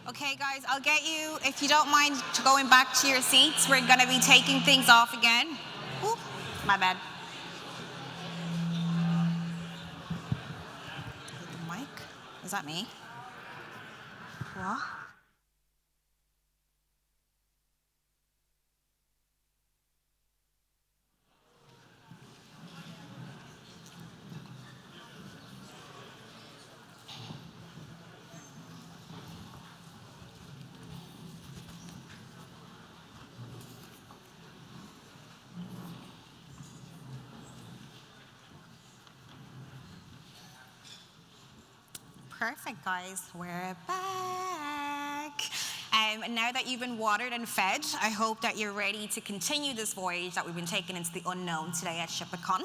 Okay, guys, I'll get you, if you don't mind, to going back to your seats. We're going to be taking things off again. Ooh, my bad. The mic? Is that me? What? Perfect, guys. We're back. And now that you've been watered and fed, I hope that you're ready to continue this voyage that we've been taking into the unknown today at ShipitCon,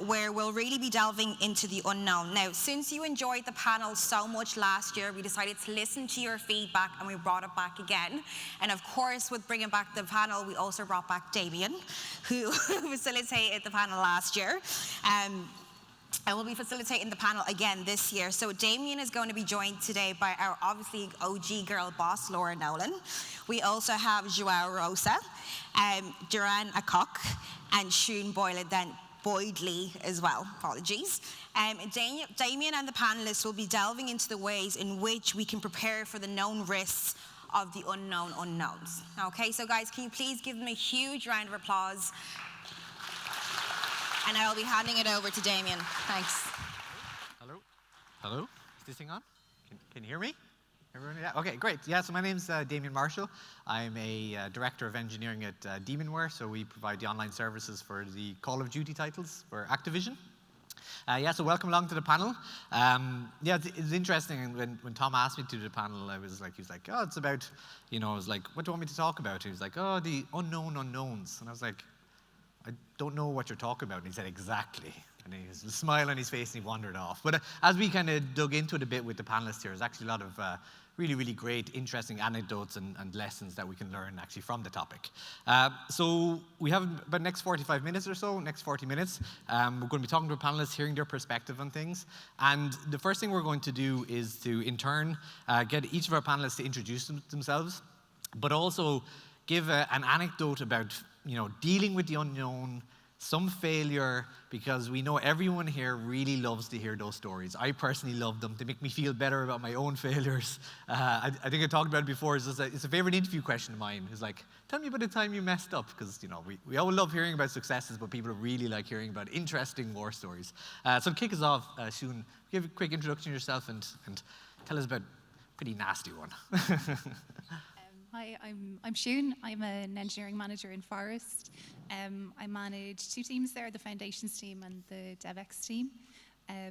where we'll really be delving into the unknown. Now, since you enjoyed the panel so much last year, we decided to listen to your feedback and we brought it back again. And of course, with bringing back the panel, we also brought back Damien, who facilitated the panel last year. I will be facilitating the panel again this year. So Damien is going to be joined today by our obviously OG girl boss, Laura Nolan. We also have João Rosa, Diren Akkoc, and Siún Bodley as well. Apologies. Damien and the panelists will be delving into the ways in which we can prepare for the known risks of the unknown unknowns. Okay, so guys, can you please give them a huge round of applause? And I'll be handing it over to Damien. Thanks. Hello? Hello? Is this thing on? Can you hear me? Everyone? Yeah? Okay, great. Yeah, so my name's Damien Marshall. I'm a director of engineering at Demonware, so we provide the online services for the Call of Duty titles for Activision. Yeah, so welcome along to the panel. Yeah, it's interesting. When Tom asked me to do the panel, he was like, oh, it's about, I was like, what do you want me to talk about? He was like, oh, the unknown unknowns. And I was like, I don't know what you're talking about. And he said, exactly. And he was a smile on his face and he wandered off. But as we kind of dug into it a bit with the panelists here, there's actually a lot of really, really great, interesting anecdotes and lessons that we can learn actually from the topic. So we have about the next 45 minutes or so, next 40 minutes. We're going to be talking to our panelists, hearing their perspective on things. And the first thing we're going to do is to, in turn, get each of our panelists to introduce themselves, but also give an anecdote about dealing with the unknown, some failure, because we know everyone here really loves to hear those stories. I personally love them. They make me feel better about my own failures. I think I talked about it before. It's a favorite interview question of mine. It's like, tell me about the time you messed up, because we all love hearing about successes, but people really like hearing about interesting war stories. So to kick us off, Siún, give a quick introduction to yourself and tell us about a pretty nasty one. Hi, I'm Siún. I'm an engineering manager in Forest. I manage two teams there, the Foundations team and the DevX team.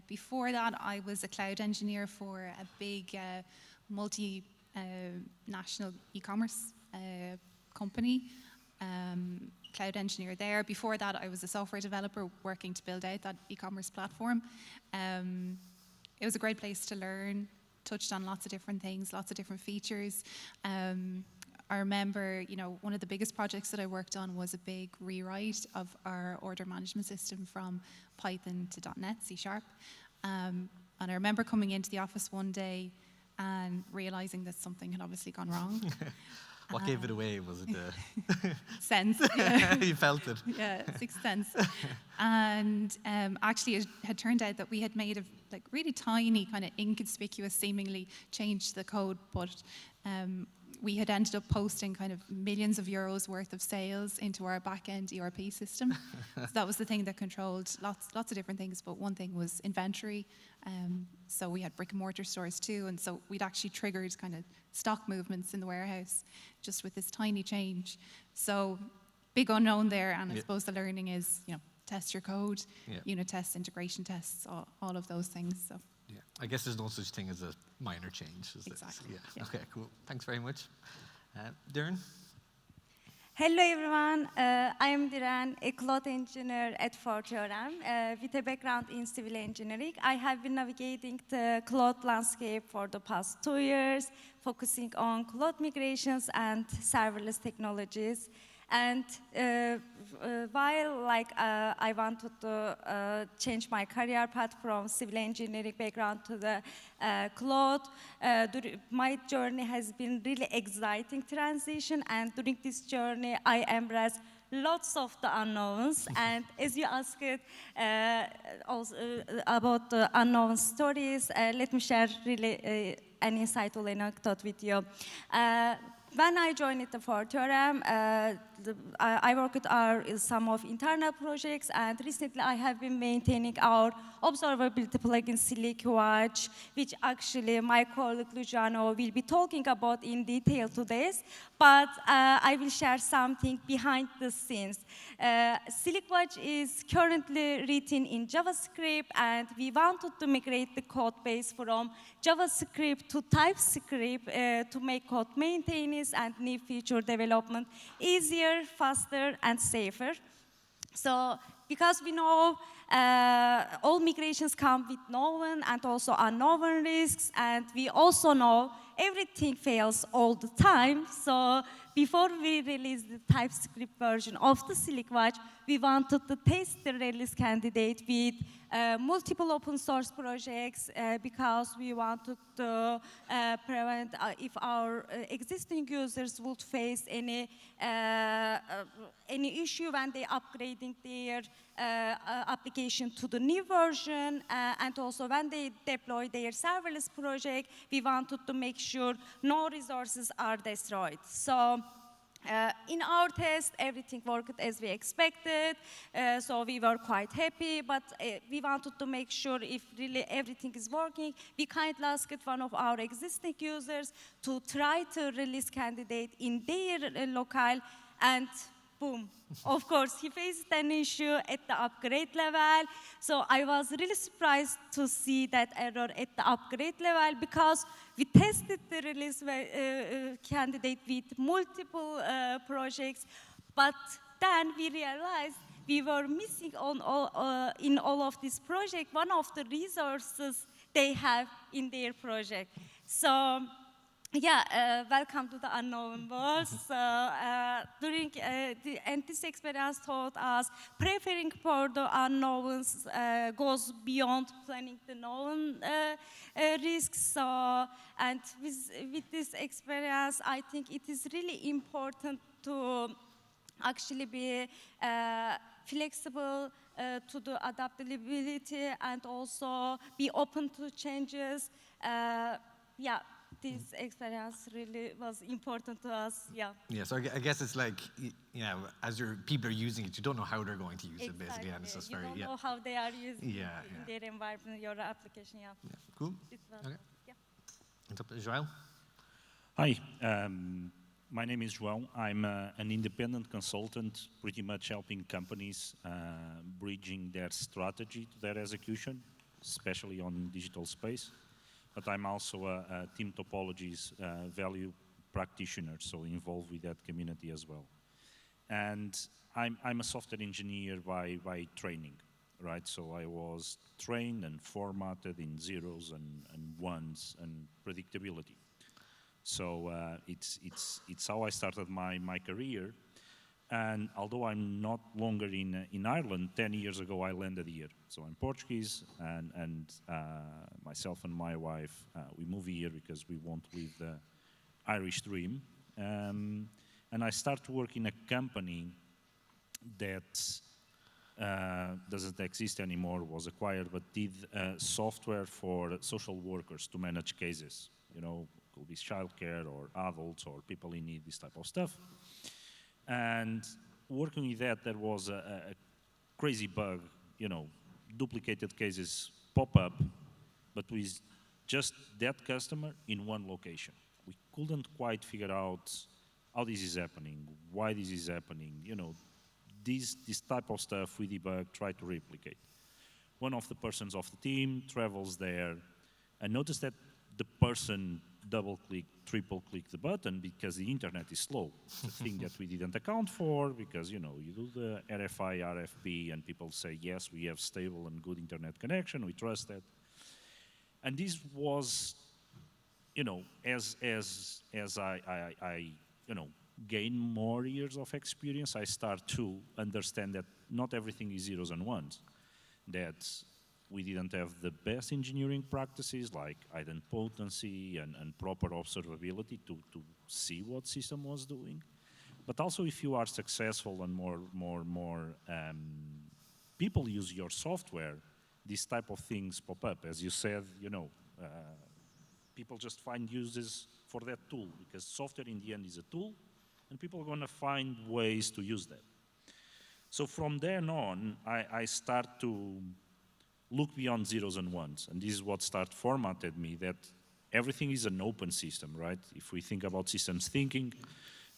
Before that, I was a cloud engineer for a big multinational e-commerce company. Cloud engineer there. Before that, I was a software developer working to build out that e-commerce platform. It was a great place to learn. Touched on lots of different things, lots of different features. I remember, one of the biggest projects that I worked on was a big rewrite of our order management system from Python to .NET, C#. And I remember coming into the office one day and realizing that something had obviously gone wrong. What gave it away? Was it the sense? Yeah. You felt it. Yeah, sixth sense. And actually, it had turned out that we had made a really tiny, kind of inconspicuous, seemingly change to the code, but we had ended up posting kind of millions of euros worth of sales into our back-end ERP system. So that was the thing that controlled lots of different things, but one thing was inventory. So we had brick and mortar stores too, and so we'd actually triggered kind of stock movements in the warehouse just with this tiny change. So big unknown there, and I suppose the learning is, test your code, unit tests, integration tests, all of those things. So. Yeah, I guess there's no such thing as a minor change. Exactly. Yeah. Okay, cool. Thanks very much. Diren? Hello everyone, I am Diren, a cloud engineer at Fortran with a background in civil engineering. I have been navigating the cloud landscape for the past 2 years, focusing on cloud migrations and serverless technologies. And while I wanted to change my career path from civil engineering background to the cloud, my journey has been really exciting transition. And during this journey, I embraced lots of the unknowns. And as you asked also about the unknown stories, let me share really an insightful anecdote with you. When I joined the Fortran, I worked with some of internal projects, and recently I have been maintaining our observability plugin SlickWatch, which actually my colleague Luciano will be talking about in detail today. But I will share something behind the scenes. SlickWatch is currently written in JavaScript, and we wanted to migrate the code base from JavaScript to TypeScript to make code maintenance and new feature development easier, faster, and safer. So, because we know all migrations come with known and also unknown risks, and we also know everything fails all the time. So, before we release the TypeScript version of the SlickWatch, we wanted to test the release candidate with multiple open source projects because we wanted to prevent if our existing users would face any issue when they upgrading their application to the new version, and also when they deploy their serverless project, we wanted to make sure no resources are destroyed. So in our test, everything worked as we expected, so we were quite happy, but we wanted to make sure if really everything is working, we kindly asked one of our existing users to try to release candidate in their locale, and boom. Of course, he faced an issue at the upgrade level. So I was really surprised to see that error at the upgrade level, because we tested the release candidate with multiple projects, but then we realized we were missing in all of this project one of the resources they have in their project. So yeah, welcome to the unknown world. So, and this experience taught us preparing for the unknowns goes beyond planning the known risks. So, and with this experience, I think it is really important to actually be flexible to the adaptability and also be open to changes. Yeah. This experience really was important to us, yeah. Yeah, so I guess it's like, you know, as people are using it, you don't know how they're going to use it, basically, and it's just you very, don't know how they are using yeah, it in their environment, your application, yeah. Cool. Okay. Yeah. What's up, João? Hi, my name is João. I'm an independent consultant, pretty much helping companies bridging their strategy to their execution, especially on digital space. But I'm also a team topologies value practitioner, so involved with that community as well. And I'm a software engineer by training, right? So I was trained and formatted in zeros and ones and predictability. So it's how I started my career. And although I'm not longer in Ireland, 10 years ago I landed here. So I'm Portuguese, and myself and my wife, we moved here because we want to live the Irish dream. And I started to work in a company that doesn't exist anymore, was acquired, but did software for social workers to manage cases. You know, could be childcare or adults or people in need, this type of stuff. And working with that, there was a crazy bug, you know, duplicated cases pop up, but with just that customer in one location. We couldn't quite figure out how this is happening, why this is happening, you know, this type of stuff we debug, try to replicate. One of the persons of the team travels there and noticed that the person double-click, triple-click the button because the internet is slow. It's a thing that we didn't account for because, you know, you do the RFI, RFP, and people say, yes, we have stable and good internet connection, we trust that. And this was, you know, as I you know, gain more years of experience, I start to understand that not everything is zeros and ones. That we didn't have the best engineering practices like idempotency and proper observability to see what system was doing. But also if you are successful and more people use your software, these type of things pop up. As you said, people just find uses for that tool because software in the end is a tool and people are going to find ways to use that. So from then on, I start to look beyond zeros and ones. And this is what formatted me, that everything is an open system, right? If we think about systems thinking,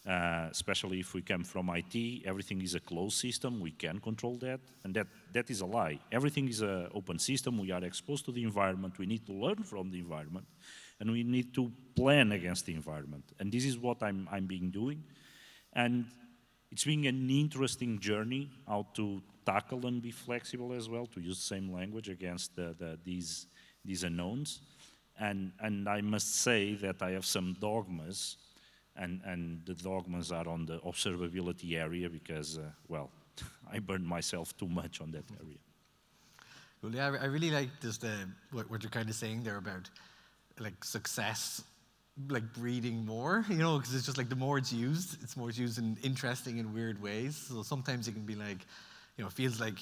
especially if we come from IT, everything is a closed system, we can control that, and that is a lie. Everything is an open system, we are exposed to the environment, we need to learn from the environment, and we need to plan against the environment. And this is what I'm being doing. And it's been an interesting journey how to tackle and be flexible as well, to use the same language against these unknowns. And I must say that I have some dogmas, and the dogmas are on the observability area because, well, I burned myself too much on that area. Well, yeah, I really like just what you're kind of saying there about like success, like breeding more, because it's just like the more it's used in interesting and weird ways. So sometimes it can be like, it feels like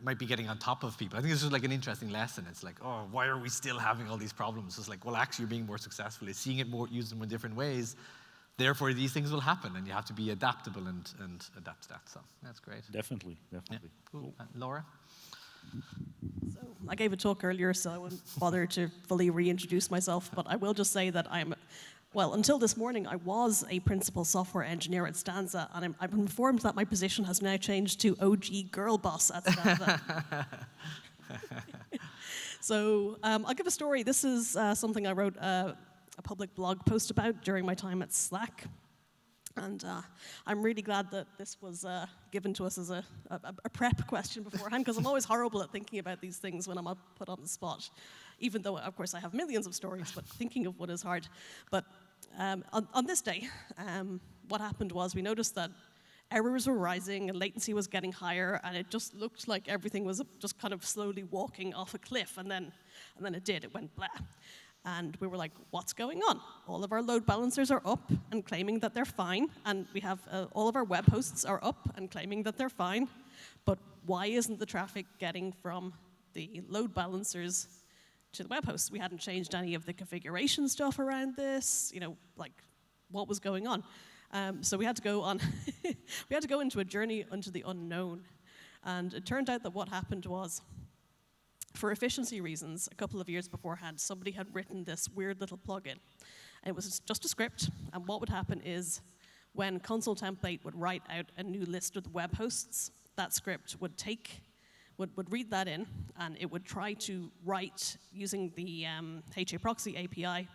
might be getting on top of people. I think it's just like an interesting lesson. It's like, oh, why are we still having all these problems? It's like, well, actually, you're being more successful. It's seeing it used in more different ways. Therefore, these things will happen, and you have to be adaptable and adapt to that. So that's great. Definitely. Yeah. Cool. Laura? So I gave a talk earlier, so I wouldn't bother to fully reintroduce myself, but I will just say that until this morning, I was a principal software engineer at Stanza, and I'm informed that my position has now changed to OG girl boss at Stanza. So I'll give a story. This is something I wrote a public blog post about during my time at Slack. And I'm really glad that this was given to us as a prep question beforehand, because I'm always horrible at thinking about these things when I'm put on the spot, even though, of course, I have millions of stories, but thinking of what is hard. But on this day, what happened was we noticed that errors were rising and latency was getting higher, and it just looked like everything was just kind of slowly walking off a cliff, and then it did. It went blah. And we were like, what's going on? All of our load balancers are up and claiming that they're fine, and we have all of our web hosts are up and claiming that they're fine, but why isn't the traffic getting from the load balancers to the web hosts? We hadn't changed any of the configuration stuff around this, like what was going on? So we had to go on, we had to go into a journey into the unknown, and it turned out that what happened was, for efficiency reasons, a couple of years beforehand, somebody had written this weird little plugin. And it was just a script, and what would happen is when console template would write out a new list of the web hosts, that script would read that in, and it would try to write, using the HA proxy API,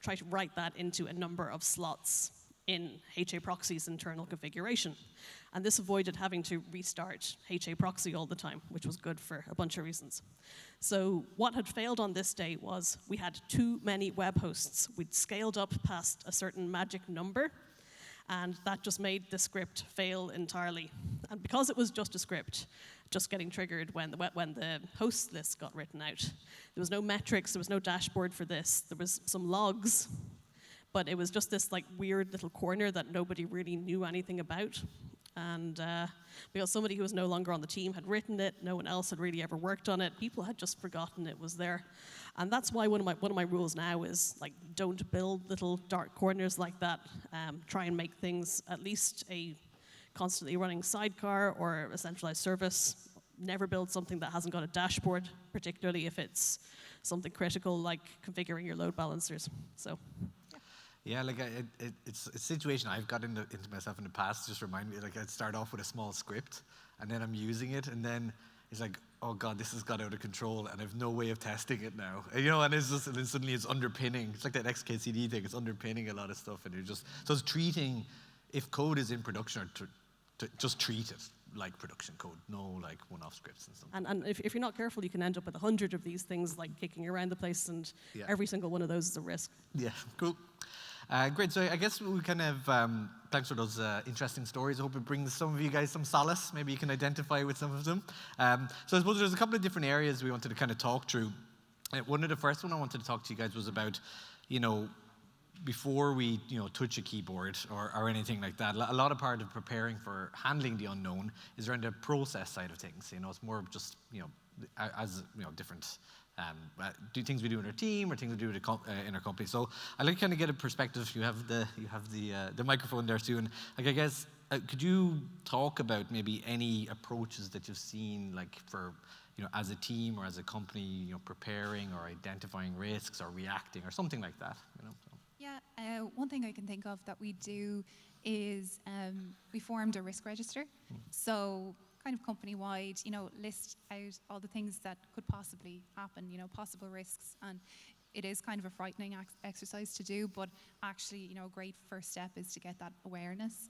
try to write that into a number of slots in HA proxy's internal configuration. And this avoided having to restart HA proxy all the time, which was good for a bunch of reasons. So what had failed on this day was we had too many web hosts. We'd scaled up past a certain magic number, and that just made the script fail entirely. And because it was just a script, just getting triggered when the host list got written out, there was no metrics, there was no dashboard for this, there was some logs, but it was just this like weird little corner that nobody really knew anything about. And because somebody who was no longer on the team had written it, no one else had really ever worked on it, people had just forgotten it was there. And that's why one of my rules now is like, don't build little dark corners like that. Try and make things at least a constantly running sidecar or a centralized service. Never build something that hasn't got a dashboard, particularly if it's something critical like configuring your load balancers. So. Yeah, like it's a situation I've got into myself in the past. Just remind me, like I'd start off with a small script, and then I'm using it, and then it's like, oh god, this has got out of control, and I've no way of testing it now. And it's just, and then suddenly it's underpinning. It's like that XKCD thing. It's underpinning a lot of stuff, and so it's treating. If code is in production, to just treat it like production code, no like one-off scripts and stuff. And if you're not careful, you can end up with 100 of these things like kicking around the place, and every single one of those is a risk. Yeah, cool. Great. So I guess we kind of, thanks for those interesting stories. I hope it brings some of you guys some solace. Maybe you can identify with some of them. So I suppose there's a couple of different areas we wanted to kind of talk through. One of the first one I wanted to talk to you guys was about, before we, touch a keyboard or anything like that. A lot of part of preparing for handling the unknown is around the process side of things. It's more just, different do things we do in our team or things we do in our company. So I'd like to kind of get a perspective. You have the microphone there, Siún. I guess, could you talk about maybe any approaches that you've seen, like for, as a team or as a company, preparing or identifying risks or reacting or something like that? Yeah, one thing I can think of that we do is we formed a risk register. So kind of company-wide, list out all the things that could possibly happen, possible risks. And it is kind of a frightening exercise to do, but actually, a great first step is to get that awareness.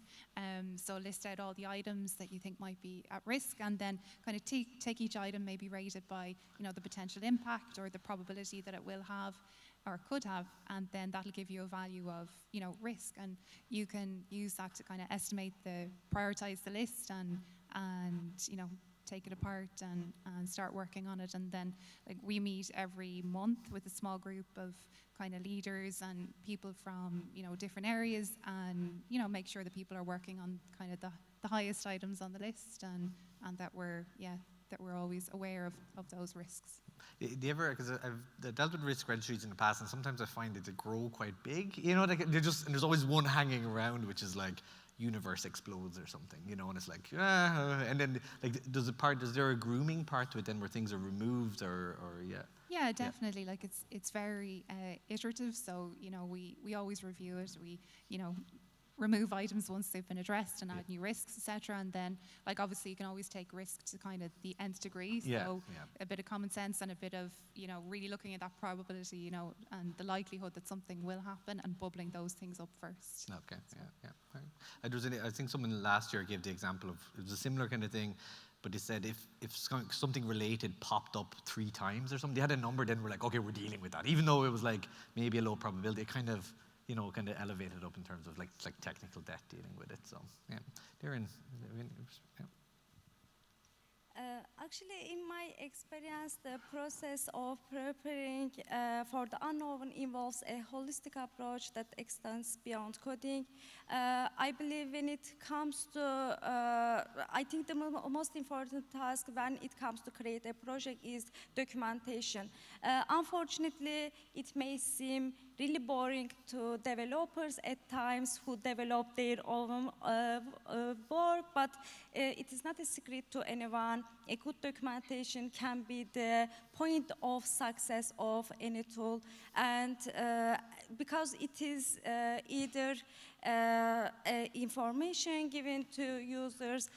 So list out all the items that you think might be at risk, and then kind of take each item, maybe rate it by, the potential impact or the probability that it will have or could have, and then that'll give you a value of, risk. And you can use that to kind of prioritize the list and take it apart and start working on it. And then we meet every month with a small group of kind of leaders and people from different areas, and make sure that people are working on kind of the highest items on the list, and that we're always aware of those risks. Do you ever, because I've dealt with risk registries in the past, and sometimes I find that they grow quite big. And there's always one hanging around, which is like, universe explodes or something, and it's like, and then is there a grooming part to it then where things are removed or yeah? Yeah, definitely. Like it's very iterative. So we always review it. We remove items once they've been addressed and add new risks, etc. And then obviously you can always take risk to kind of the nth degree. So a bit of common sense and a bit of really looking at that probability, and the likelihood that something will happen and bubbling those things up first. Okay, yeah. Right. I think someone last year gave the example of, it was a similar kind of thing, but they said if something related popped up 3 times or something, they had a number, then we're like, okay, we're dealing with that. Even though it was like maybe a low probability, it kind of elevated up in terms of like technical debt dealing with it. So yeah, Diren. Actually, in my experience, the process of preparing for the unknown involves a holistic approach that extends beyond coding. I believe when it comes to, I think the most important task when it comes to create a project is documentation. Unfortunately, it may seem really boring to developers at times who develop their own work, but it is not a secret to anyone. A good documentation can be the point of success of any tool, and because it is either information given to users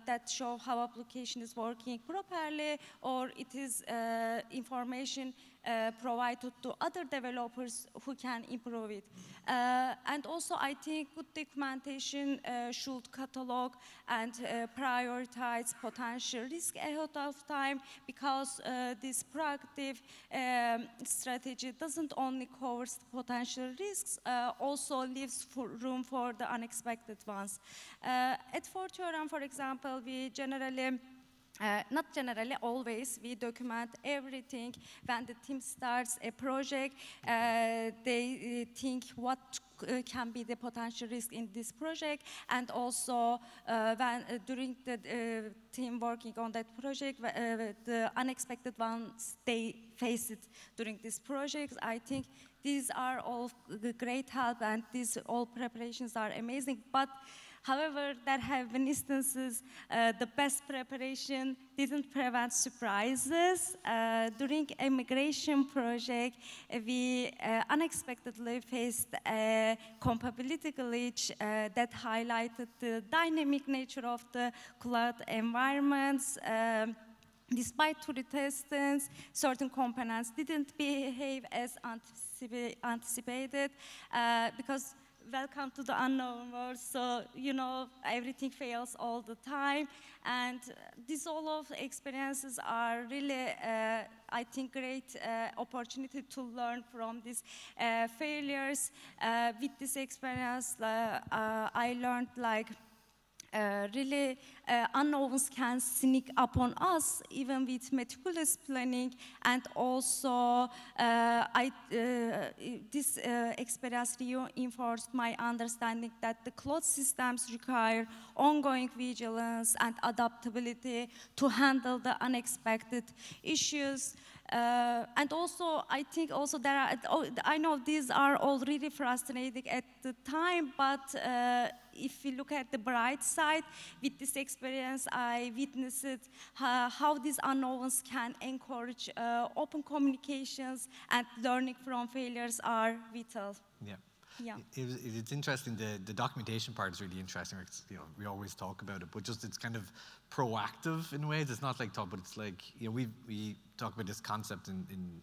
that show how application is working properly, or it is information provided to other developers who can improve it. And also I think good documentation should catalog and prioritize potential risk ahead of time, because this proactive strategy doesn't only cover potential risks, also leaves room for the unexpected ones. At Fortran, for example, we generally not generally, always, we document everything. When the team starts a project, they think what can be the potential risk in this project, and also during the team working on that project, the unexpected ones they face it during this project. I think these are all great help, and these all preparations are amazing. But however, there have been instances the best preparation didn't prevent surprises. During a migration project, we unexpectedly faced a compatibility glitch that highlighted the dynamic nature of the cloud environments. Despite retestings, certain components didn't behave as anticipated, because welcome to the unknown world. So, you know, everything fails all the time. And these all of experiences are really, I think, great opportunity to learn from these failures. With this experience, I learned like, really unknowns can sneak upon us even with meticulous planning, and also this experience reinforced my understanding that the cloud systems require ongoing vigilance and adaptability to handle the unexpected issues. And also, I think also there are, I know these are all really frustrating at the time, but if we look at the bright side, with this experience, I witnessed how these unknowns can encourage open communications, and learning from failures are vital. Yeah. Yeah. It's interesting. The documentation part is really interesting. It's, you know, we always talk about it, but just it's kind of proactive in ways. It's not like talk, but it's like, you know, we talk about this concept in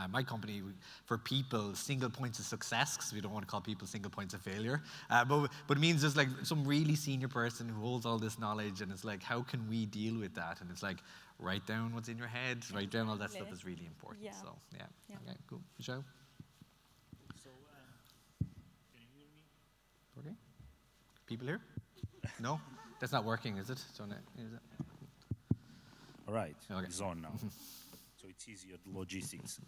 my company for people, single points of success, because we don't want to call people single points of failure. But it means there's like some really senior person who holds all this knowledge, and it's like, how can we deal with that? And it's like, write down what's in your head, write down all that stuff is really important. Yeah. So yeah. Yeah. Okay, cool. João? Okay. People here? No? That's not working, is it? Is it? All right, Okay. it's on now. So it's easier, the logistics.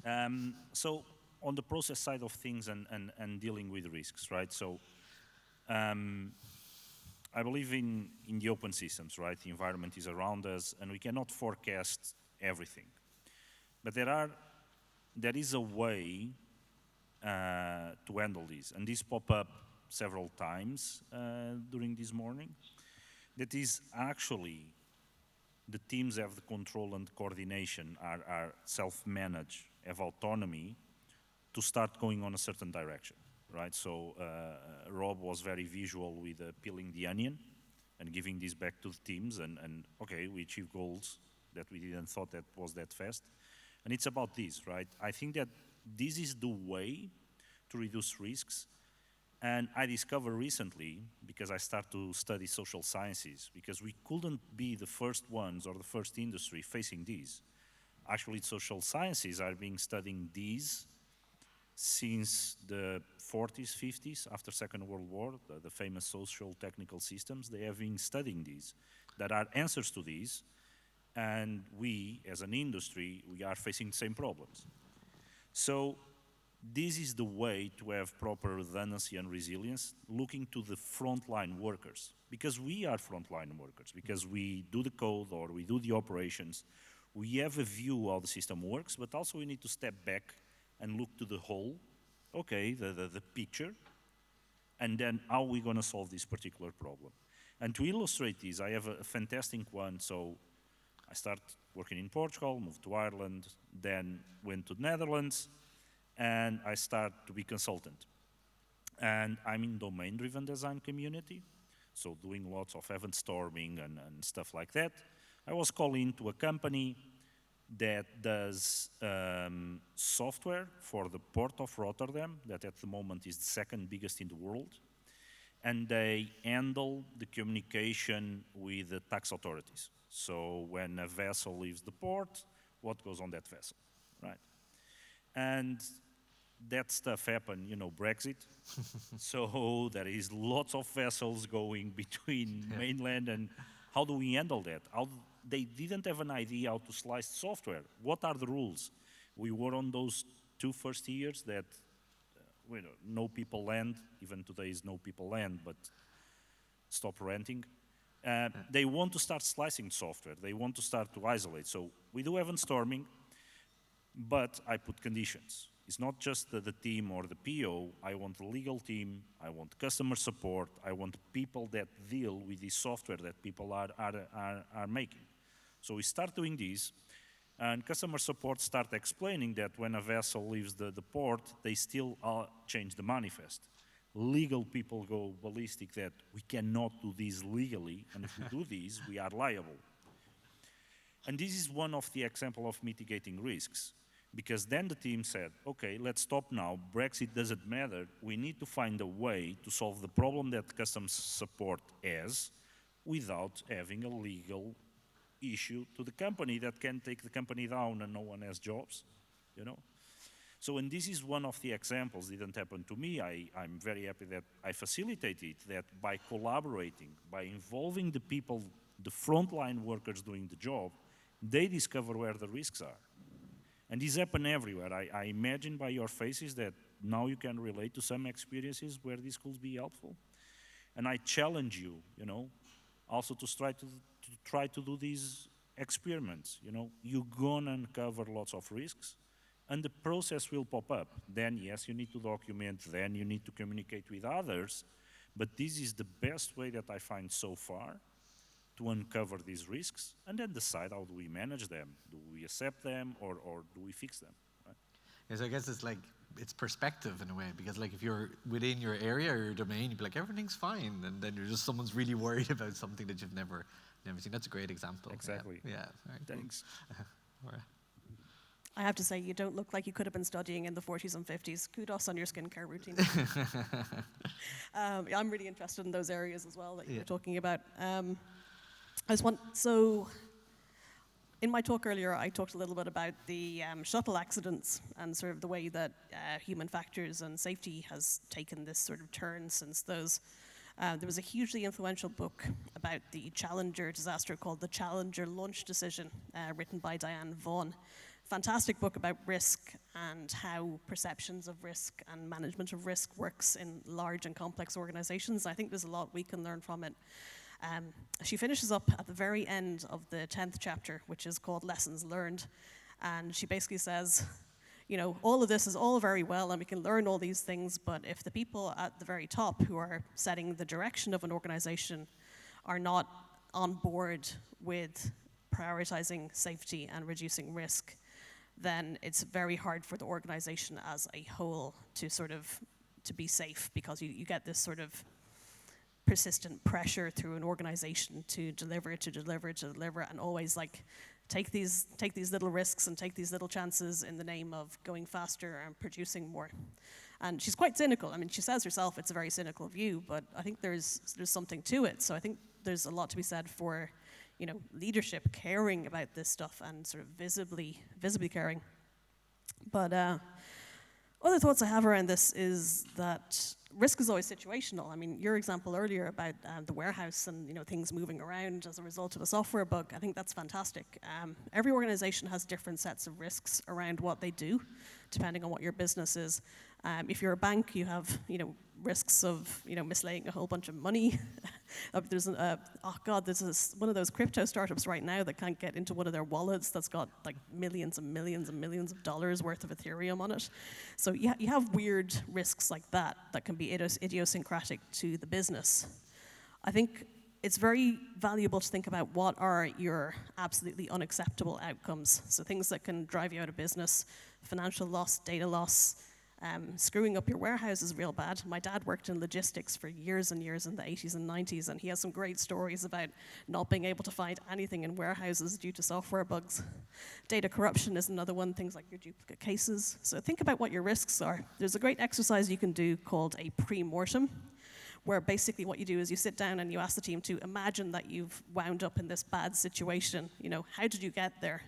So on the process side of things and dealing with risks, right? So I believe in the open systems, right? The environment is around us, and we cannot forecast everything. But there is a way to handle this, and this pop up several times during this morning. That is actually the teams have the control and coordination, are self-managed, have autonomy to start going on a certain direction, right? So Rob was very visual with peeling the onion and giving this back to the teams, and okay, we achieved goals that we didn't thought that was that fast. And it's about this, right? I think that this is the way to reduce risks. And I discovered recently, because I started to study social sciences, because we couldn't be the first ones or the first industry facing these. Actually, social sciences are being studying these since the 40s, 50s, after Second World War, the famous social technical systems. They have been studying these. There are answers to these, and we, as an industry, we are facing the same problems. So this is the way to have proper redundancy and resilience, looking to the frontline workers. Because we are frontline workers, because we do the code or we do the operations, we have a view how the system works, but also we need to step back and look to the whole, okay, the picture, and then how are we going to solve this particular problem. And to illustrate this, I have a fantastic one. So I started working in Portugal, moved to Ireland, then went to the Netherlands, and I started to be consultant. And I'm in domain-driven design community, so doing lots of event storming and stuff like that. I was called into a company that does software for the port of Rotterdam, that at the moment is the second biggest in the world. And they handle the communication with the tax authorities. So when a vessel leaves the port, what goes on that vessel, right? And that stuff happened, you know, Brexit. So there is lots of vessels going between mainland, and how do we handle that? They didn't have an idea how to slice software. What are the rules? We were on those 2 first years that no people land, even today is no people land, but stop renting. They want to start slicing software. They want to start to isolate. So we do event storming, but I put conditions. It's not just the team or the PO. I want the legal team. I want customer support. I want people that deal with the software that people are making. So we start doing this, and customer support start explaining that when a vessel leaves the port, they still change the manifest. Legal people go ballistic that we cannot do this legally, and if we do this, we are liable. And this is one of the examples of mitigating risks. Because then the team said, okay, let's stop now. Brexit doesn't matter. We need to find a way to solve the problem that customs support has without having a legal issue to the company that can take the company down and no one has jobs, you know? So, and this is one of the examples. Didn't happen to me. I'm very happy that I facilitated that by collaborating, by involving the people, the frontline workers doing the job, they discover where the risks are. And this happens everywhere. I imagine by your faces that now you can relate to some experiences where this could be helpful. And I challenge you, you know, also to try to do these experiments. You know, you're gonna uncover lots of risks, and the process will pop up. Then, yes, you need to document, then you need to communicate with others, but this is the best way that I find so far to uncover these risks, and then decide how do we manage them. Do we accept them, or do we fix them? Right? Yes, I guess it's like, it's perspective in a way, because like if you're within your area or your domain, you'd be like, everything's fine, and then you're just, someone's really worried about something that you've never seen. That's a great example. Exactly. Yeah, very cool. Thanks. I have to say, you don't look like you could have been studying in the 40s and 50s. Kudos on your skincare routine. I'm really interested in those areas as well that you were talking about. So in my talk earlier, I talked a little bit about the shuttle accidents and sort of the way that human factors and safety has taken this sort of turn since those. There was a hugely influential book about the Challenger disaster called The Challenger Launch Decision, written by Diane Vaughan. Fantastic book about risk and how perceptions of risk and management of risk works in large and complex organizations. I think there's a lot we can learn from it. She finishes up at the very end of the 10th chapter, which is called Lessons Learned. And she basically says, you know, all of this is all very well and we can learn all these things, but if the people at the very top who are setting the direction of an organization are not on board with prioritizing safety and reducing risk, then it's very hard for the organization as a whole to be safe, because you get this sort of persistent pressure through an organization to deliver, and always like take these little risks and take these little chances in the name of going faster and producing more. And she's quite cynical. I mean, she says herself it's a very cynical view, but I think there's something to it. So I think there's a lot to be said for, you know, leadership caring about this stuff and sort of visibly caring. But other thoughts I have around this is that risk is always situational. I mean, your example earlier about the warehouse and, you know, things moving around as a result of a software bug, I think that's fantastic. Every organization has different sets of risks around what they do, depending on what your business is. If you're a bank, you have, you know, risks of, you know, mislaying a whole bunch of money. There's one of those crypto startups right now that can't get into one of their wallets that's got like millions and millions and millions of dollars worth of Ethereum on it. So you have weird risks like that can be idiosyncratic to the business. I think it's very valuable to think about what are your absolutely unacceptable outcomes. So things that can drive you out of business, financial loss, data loss. Screwing up your warehouse is real bad. My dad worked in logistics for years and years in the 80s and 90s, and he has some great stories about not being able to find anything in warehouses due to software bugs. Data corruption is another one, things like your duplicate cases. So think about what your risks are. There's a great exercise you can do called a pre-mortem, where basically what you do is you sit down and you ask the team to imagine that you've wound up in this bad situation. You know, how did you get there?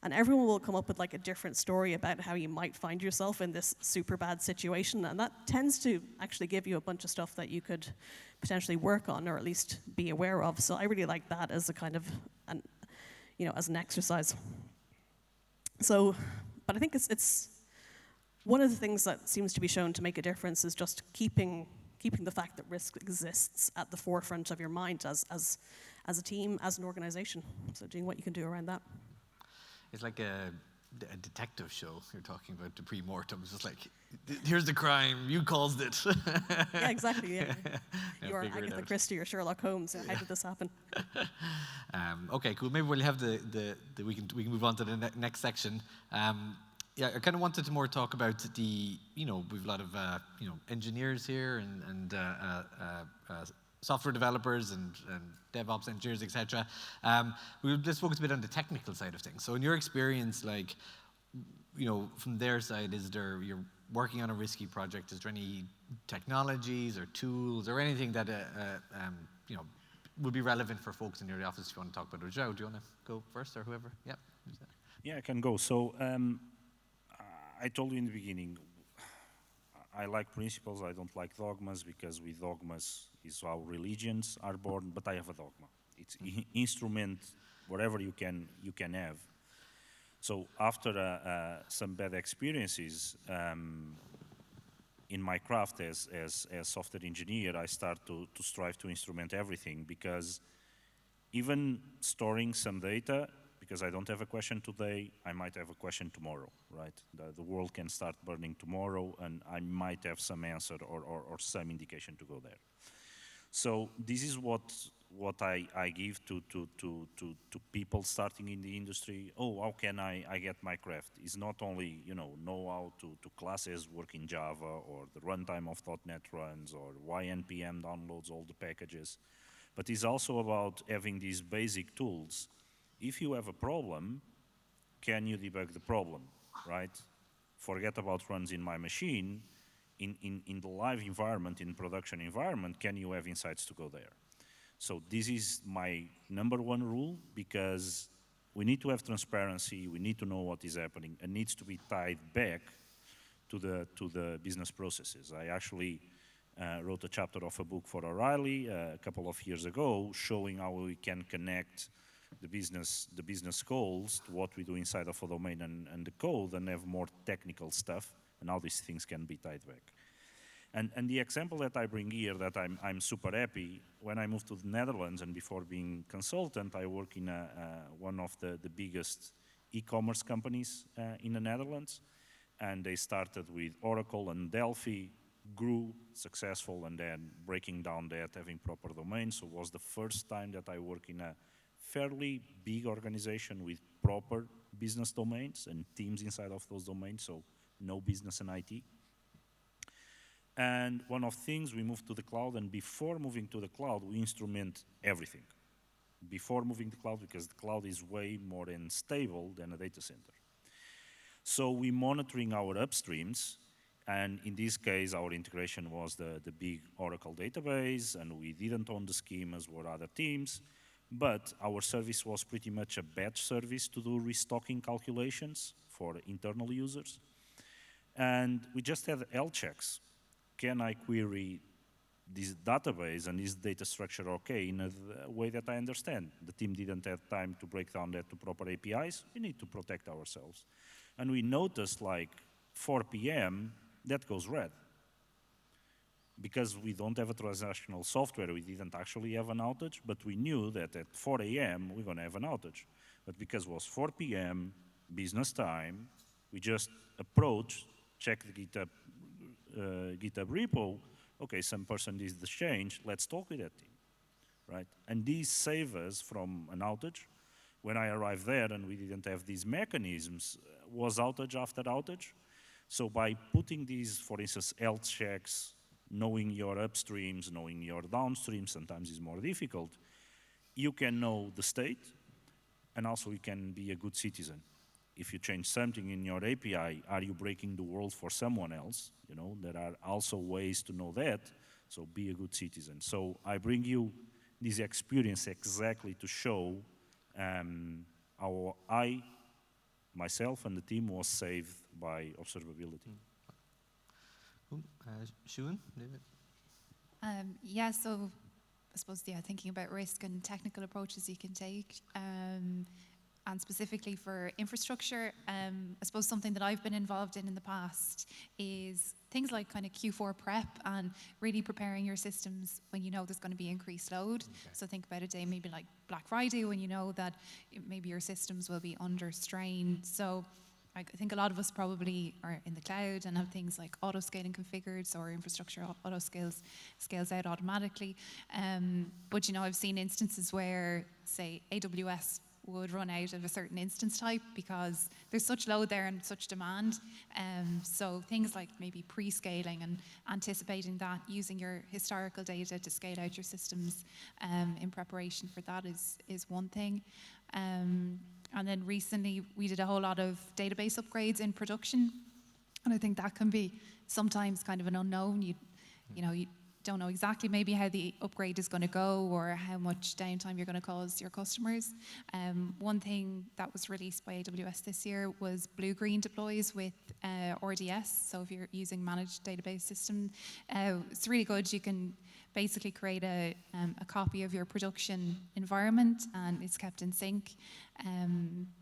And everyone will come up with like a different story about how you might find yourself in this super bad situation. And that tends to actually give you a bunch of stuff that you could potentially work on or at least be aware of. So I really like that as a kind of, as an exercise. So, but I think it's one of the things that seems to be shown to make a difference is just keeping the fact that risk exists at the forefront of your mind as a team, as an organization. So doing what you can do around that. It's like a detective show you're talking about, the pre-mortem. It's just like, here's the crime, you caused it. Yeah, exactly, yeah. You are Agatha Christie or Sherlock Holmes, and how did this happen? Okay, cool. Maybe we'll have we can move on to the next section. I kind of wanted to more talk about we've a lot of, engineers here and software developers and DevOps engineers, etc. Let's focus a bit on the technical side of things. So in your experience, like, from their side, you're working on a risky project, is there any technologies or tools or anything that, would be relevant for folks in your office if you want to talk about it? Joe, do you want to go first, or whoever? Yeah. Yeah, I can go. So I told you in the beginning, I like principles, I don't like dogmas, because with dogmas is how religions are born, but I have a dogma. It's instrument, whatever you can have. So after some bad experiences in my craft as software engineer, I start to strive to instrument everything, because even storing some data, because I don't have a question today, I might have a question tomorrow, right? The world can start burning tomorrow, and I might have some answer or some indication to go there. So this is what I give to people starting in the industry. Oh, how can I get my craft? It's not only know how to classes work in Java, or the runtime of .NET runs, or why npm downloads all the packages, but it's also about having these basic tools. If you have a problem, can you debug the problem, right? Forget about runs in my machine. In the live environment, in production environment, can you have insights to go there? So this is my number one rule, because we need to have transparency, we need to know what is happening, and needs to be tied back to the business processes. I actually wrote a chapter of a book for O'Reilly a couple of years ago, showing how we can connect the business goals to what we do inside of a domain and the code, and have more technical stuff, and how these things can be tied back. And the example that I bring here, that I'm super happy, when I moved to the Netherlands, and before being consultant, I work in one of the biggest e-commerce companies in the Netherlands, and they started with Oracle and Delphi, grew successful, and then breaking down that, having proper domains. So it was the first time that I work in a fairly big organization with proper business domains and teams inside of those domains, so no business and IT. And one of the things, we moved to the cloud, and before moving to the cloud, we instrument everything. Before moving to the cloud, because the cloud is way more unstable than a data center. So we monitoring our upstreams, and in this case, our integration was the big Oracle database, and we didn't own the schemas, were other teams, but our service was pretty much a batch service to do restocking calculations for internal users. And we just had L checks. Can I query this database and is data structure okay in a way that I understand? The team didn't have time to break down that to proper APIs. We need to protect ourselves. And we noticed, like 4 p.m., that goes red. Because we don't have a transactional software, we didn't actually have an outage, but we knew that at 4 a.m. we're going to have an outage. But because it was 4 p.m., business time, we just approached, checked the GitHub repo. Okay, some person did the change, let's talk with that team, right? And these save us from an outage. When I arrived there and we didn't have these mechanisms, was outage after outage. So by putting these, for instance, health checks, knowing your upstreams, knowing your downstreams, sometimes is more difficult, you can know the state, and also you can be a good citizen. If you change something in your API, are you breaking the world for someone else? There are also ways to know that, so be a good citizen. So I bring you this experience exactly to show how I, myself, and the team was saved by observability. Siún, David? Yeah, so I suppose, thinking about risk and technical approaches you can take. And specifically for infrastructure, I suppose something that I've been involved in the past is things like kind of Q4 prep and really preparing your systems when you know there's going to be increased load. Okay. So think about a day maybe like Black Friday, when you know that maybe your systems will be under strain. So I think a lot of us probably are in the cloud and have things like auto-scaling configured, so our infrastructure auto-scales out automatically. But I've seen instances where, say, AWS would run out of a certain instance type because there's such load there and such demand. So things like maybe pre-scaling and anticipating that, using your historical data to scale out your systems in preparation for that is one thing. And then recently we did a whole lot of database upgrades in production. And I think that can be sometimes kind of an unknown. You don't know exactly maybe how the upgrade is going to go or how much downtime you're going to cause your customers. One thing that was released by AWS this year was blue-green deploys with RDS. So if you're using managed database system, it's really good. You can basically create a copy of your production environment and it's kept in sync.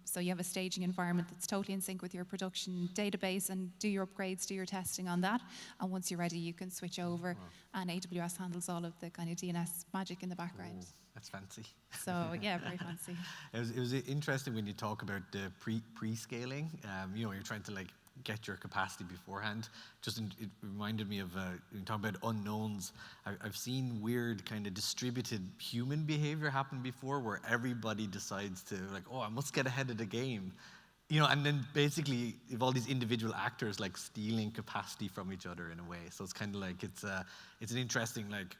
So you have a staging environment that's totally in sync with your production database and do your upgrades, do your testing on that. And once you're ready, you can switch over and AWS handles all of the kind of DNS magic in the background. Ooh, that's fancy. So yeah, very fancy. It was interesting when you talk about the pre-scaling. You're trying to like get your capacity beforehand. It reminded me of when you talk about unknowns. I've seen weird kind of distributed human behavior happen before, where everybody decides to like, oh, I must get ahead of the game, and then basically if all these individual actors like stealing capacity from each other in a way. So it's kind of like it's an interesting like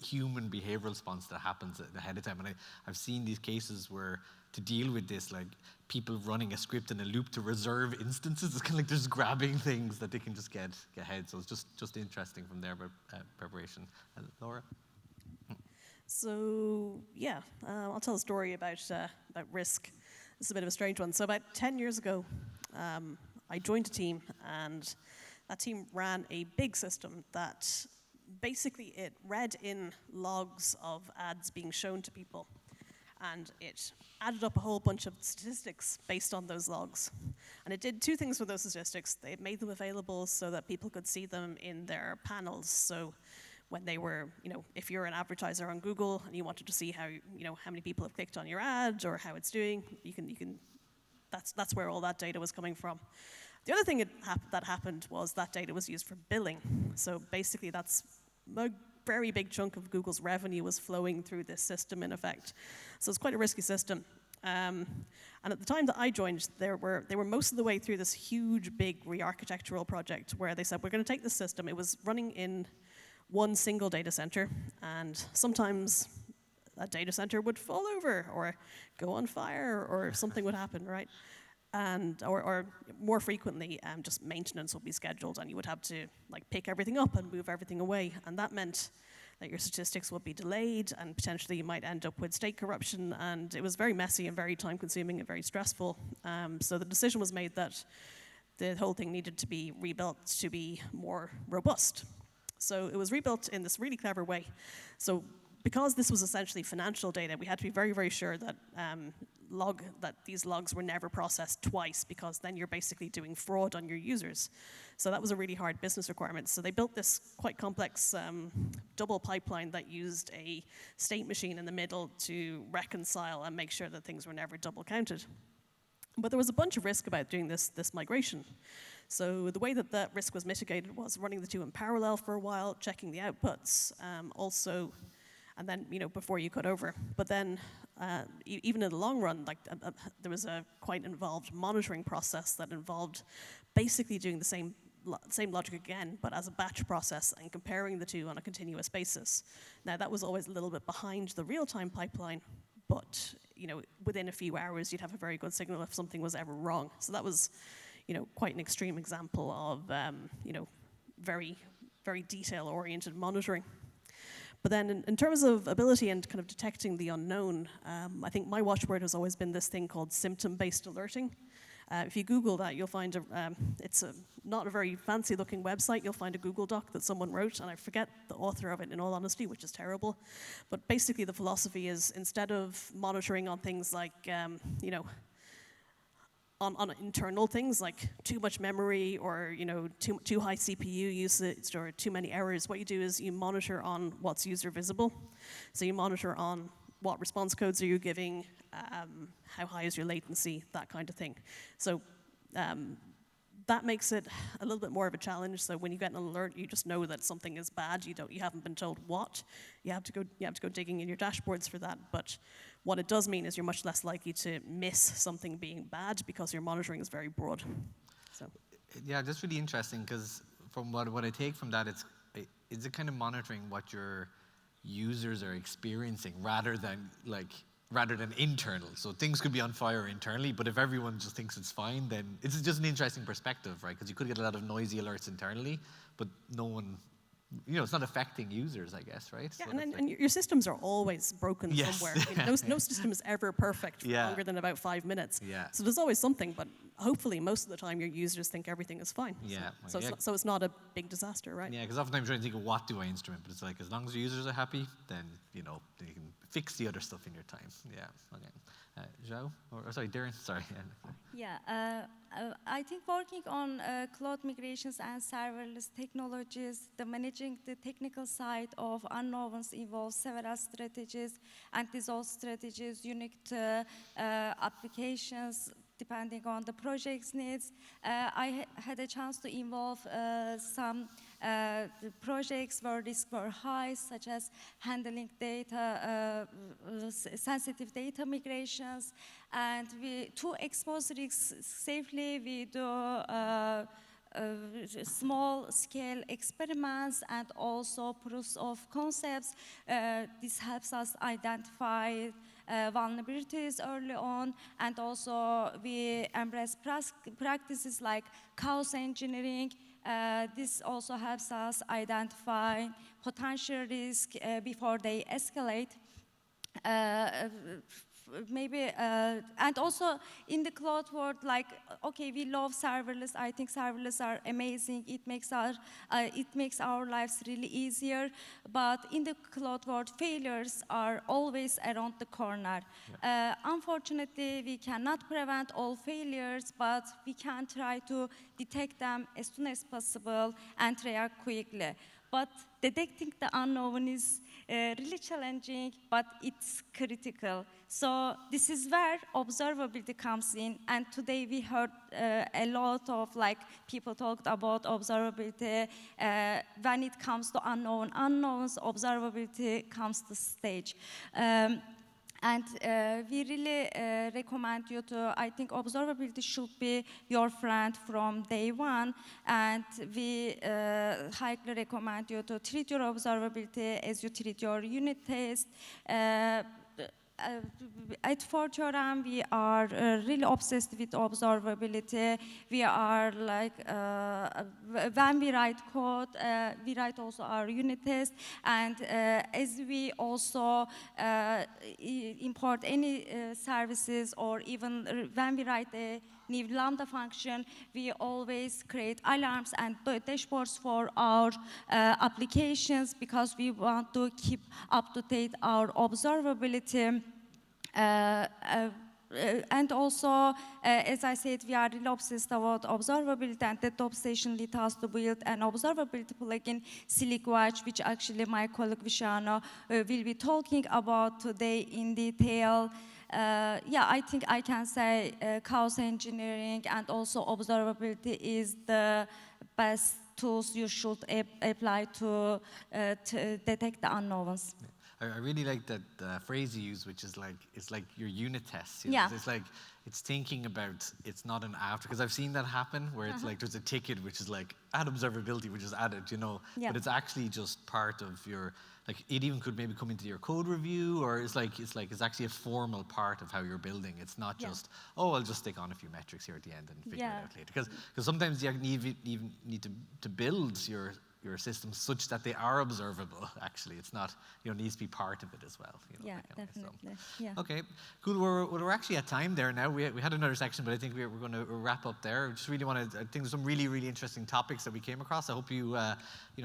human behavioral response that happens ahead of time. And I've seen these cases where to deal with this, like people running a script in a loop to reserve instances. It's kind of like they're just grabbing things that they can just get ahead. So it's just interesting from their preparation. Laura? So yeah, I'll tell a story about risk. This is a bit of a strange one. So about 10 years ago, I joined a team, and that team ran a big system that basically it read in logs of ads being shown to people, and it added up a whole bunch of statistics based on those logs. And it did two things with those statistics. It made them available so that people could see them in their panels. So when they were, if you're an advertiser on Google and you wanted to see how many people have clicked on your ad or how it's doing, you can. That's where all that data was coming from. The other thing that happened was that data was used for billing. So basically, that's a very big chunk of Google's revenue was flowing through this system, in effect. So it's quite a risky system. And at the time that I joined, they were most of the way through this huge, big re-architectural project where they said, we're going to take this system. It was running in one single data center, and sometimes that data center would fall over or go on fire or something would happen, right? Or more frequently, just maintenance would be scheduled, and you would have to like pick everything up and move everything away, and that meant that your statistics would be delayed, and potentially you might end up with state corruption, and it was very messy and very time-consuming and very stressful. So the decision was made that the whole thing needed to be rebuilt to be more robust. So it was rebuilt in this really clever way. So because this was essentially financial data, we had to be very, very sure that these logs were never processed twice, because then you're basically doing fraud on your users. So that was a really hard business requirement. So they built this quite complex double pipeline that used a state machine in the middle to reconcile and make sure that things were never double counted. But there was a bunch of risk about doing this migration. So the way that risk was mitigated was running the two in parallel for a while, checking the outputs, and then before you cut over. But then even in the long run, there was a quite involved monitoring process that involved basically doing the same logic again, but as a batch process and comparing the two on a continuous basis. Now that was always a little bit behind the real-time pipeline, but within a few hours you'd have a very good signal if something was ever wrong. So that was quite an extreme example of very, very detail-oriented monitoring. But then in terms of ability and kind of detecting the unknown, I think my watchword has always been this thing called symptom-based alerting. If you Google that, you'll find it's not a very fancy-looking website. You'll find a Google Doc that someone wrote, and I forget the author of it, in all honesty, which is terrible. But basically, the philosophy is instead of monitoring on things like, on internal things like too much memory or too high CPU usage or too many errors, what you do is you monitor on what's user visible. So you monitor on what response codes are you giving, how high is your latency, that kind of thing. So that makes it a little bit more of a challenge. So when you get an alert, you just know that something is bad. You haven't been told what. You have to go digging in your dashboards for that. But what it does mean is you're much less likely to miss something being bad because your monitoring is very broad. So yeah, that's really interesting, because from what I take from that, it's a kind of monitoring what your users are experiencing rather than rather than internal. So things could be on fire internally, but if everyone just thinks it's fine, then it's just an interesting perspective, right? Because you could get a lot of noisy alerts internally, but no one, it's not affecting users, I guess, right? Yeah, So and your systems are always broken Yes. somewhere. No system is ever perfect for Yeah. longer than about 5 minutes. Yeah. So there's always something, but hopefully most of the time your users think everything is fine. Yeah, So, yeah. it's not a big disaster, right? Yeah, because oftentimes you're trying to think of what do I instrument, but it's like as long as your users are happy, then you can fix the other stuff in your time. Yeah. Okay. João, or sorry, Diren. Sorry. Yeah, I think working on cloud migrations and serverless technologies, managing the technical side of unknowns involves several strategies, and these all strategies unique to applications depending on the project's needs. I had a chance to involve some projects where risks were high, such as handling data, sensitive data migrations, and to expose risks safely, we do small-scale experiments and also proofs of concepts. This helps us identify vulnerabilities early on, and also we embrace practices like chaos engineering. This also helps us identify potential risk before they escalate. And also in the cloud world, okay, we love serverless. I think serverless are amazing. It makes our lives really easier. But in the cloud world, failures are always around the corner. Yeah. Unfortunately, we cannot prevent all failures, but we can try to detect them as soon as possible and react quickly. But detecting the unknown is really challenging, but it's critical. So this is where observability comes in. And today we heard a lot of people talked about observability. When it comes to unknowns, observability comes to stage. And we really recommend you I think observability should be your friend from day one. And we highly recommend you to treat your observability as you treat your unit test. At Fortran, we are really obsessed with observability. We are when we write code, we write also our unit test. And as we also import any services, or even when we write a new Lambda function, we always create alarms and dashboards for our applications, because we want to keep up to date our observability. And also, as I said, we are really obsessed about observability, and that obsession led us to build an observability plugin, SlickWatch, which actually my colleague Vishano will be talking about today in detail. Yeah, I think I can say chaos engineering and also observability is the best tools you should apply to detect the unknowns. I really like that phrase you use, which is it's like your unit tests. Yeah. It's thinking about, it's not an after, because I've seen that happen where it's there's a ticket which is add observability, which is added, Yeah. but it's actually just part of your, it even could maybe come into your code review, or it's actually a formal part of how you're building. It's not just, I'll just stick on a few metrics here at the end and figure it out later. Because sometimes you even need to build your systems such that they are observable, actually. It's not, needs to be part of it as well. Yeah, definitely. So. Yeah. Okay, cool. We're actually at time there now. We had another section, but I think we're going to wrap up there. Just really I think there's some really, really interesting topics that we came across. I hope you,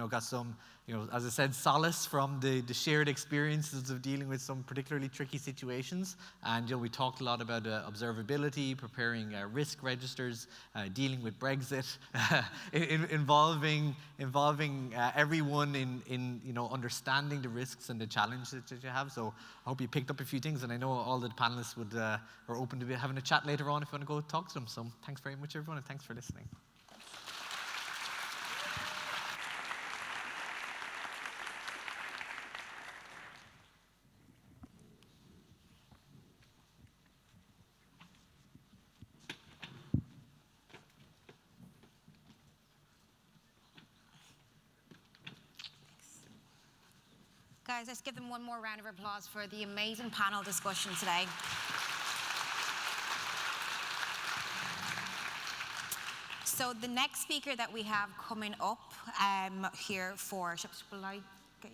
got some, as I said, solace from the shared experiences of dealing with some particularly tricky situations. And, we talked a lot about observability, preparing risk registers, dealing with Brexit, involving everyone in understanding the risks and the challenges that you have. So I hope you picked up a few things, and I know all the panelists are open to having a chat later on if you want to go talk to them. So thanks very much, everyone, and thanks for listening. guys, let's give them one more round of applause for the amazing panel discussion today. So the next speaker that we have coming up here for, shall I